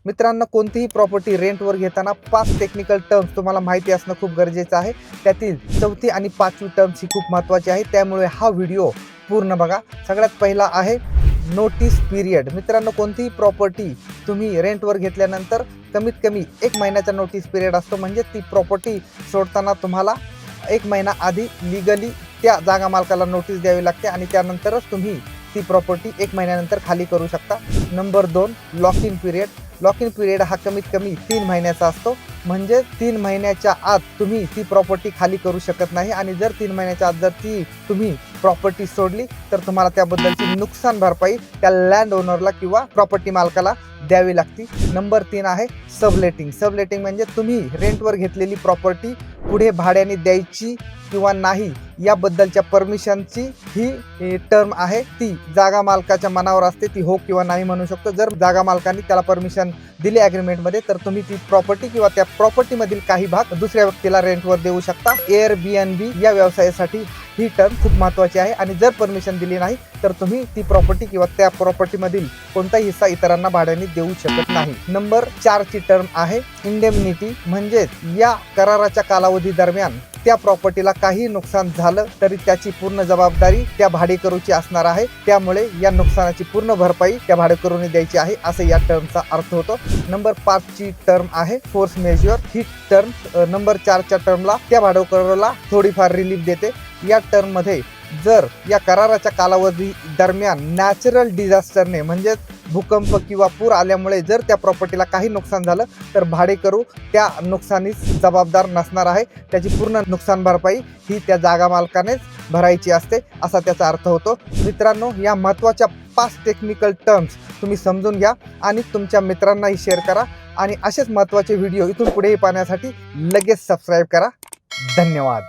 मित्रांनो, कोणतीही प्रॉपर्टी रेंटवर घेताना 5 टेक्निकल टर्म्स तुम्हाला माहिती असणं खूप गरजेचं आहे. त्यातील चौथी आणि पाचवी टर्म्स ही खूप महत्त्वाची आहे, त्यामुळे हा व्हिडिओ पूर्ण बघा. सगळ्यात पहिला आहे नोटीस पिरियड. मित्रांनो, कोणतीही प्रॉपर्टी तुम्ही रेंटवर घेतल्यानंतर कमीत कमी 1 महिन्याचा नोटीस पिरियड असतो. म्हणजे ती प्रॉपर्टी सोडताना तुम्हाला 1 महिना आधी लिगली त्या जागा मालकाला नोटीस द्यावी लागते आणि त्यानंतरच तुम्ही ती प्रॉपर्टी 1 महिन्यानंतर खाली करू शकता. Number 2, lock in period. Lock in period हा कमीत कमी 3 महिन्याचा असतो. म्हणजे 3 महिन्याच्या आत तुम्ही ती प्रॉपर्टी खाली करू शकत नाही आणि जर 3 महिन्याच्या आत जर ती तुम्ही प्रॉपर्टी सोडली तर तुम्हाला त्याबद्दलची नुकसान भरपाई त्या लँड ओनरला किंवा प्रॉपर्टी मालकाला द्यावी लागते. नंबर 3 आहे सबलेटिंग. सबलेटिंग म्हणजे तुम्ही रेंटवर घेतलेली प्रॉपर्टी पुढे भाड्याने द्यायची किंवा नाही याबद्दलच्या परमिशनची ही टर्म आहे. ती जागा मालकाच्या मनावर असते, ती हो किंवा नाही म्हणू शकतो. जर जागा मालकाने त्याला परमिशन दिली ॲग्रीमेंटमध्ये तर तुम्ही ती प्रॉपर्टी किंवा त्या प्रॉपर्टीमधील काही भाग दुसऱ्या व्यक्तीला रेंटवर देऊ शकता. एअरबीएनबी या व्यवसायासाठी ही टर्म खूप महत्त्वाची आहे आणि जर परमिशन दिली नाही तर तुम्ही ती प्रॉपर्टी किंवा त्या प्रॉपर्टीमधील कोणताही हिस्सा इतरांना भाड्याने देऊ शकत नाही. नंबर 4 ची टर्म आहे इंडेमनिटी. म्हणजे या कराराच्या कालावधी दरम्यान त्या प्रॉपर्टीला काही नुकसान झालं तरी त्याची पूर्ण जबाबदारी त्या भाडेकरूची असणार आहे. त्यामुळे या नुकसानाची पूर्ण भरपाई त्या भाडेकरूने द्यायची आहे, असं या टर्मचा अर्थ होतो. नंबर 5 ची टर्म आहे फोर्स मेजर. ही टर्म नंबर 4 च्या टर्मला त्या भाडेकरूला थोडीफार रिलीफ देते. या टर्म मध्ये जर या कराराच्या कालावधी दरम्यान नॅचरल डिझास्टरने म्हणजे भूकंप किंवा पूर आल्यामुळे जर त्या प्रॉपर्टीला काही नुकसान झालं तर भाडेकरू त्या नुकसानीस जबाबदार नसणार आहे. त्याची पूर्ण नुकसान भरपाई ही त्या जागा मालकानेच भरायची असते, असा त्याचा अर्थ होतो. मित्रांनो, या महत्त्वाच्या 5 टेक्निकल टर्म्स तुम्ही समजून घ्या आणि तुमच्या मित्रांनाही शेअर करा आणि असेच महत्त्वाचे व्हिडिओ इथून पुढेही पाहण्यासाठी लगेच सबस्क्राईब करा. धन्यवाद.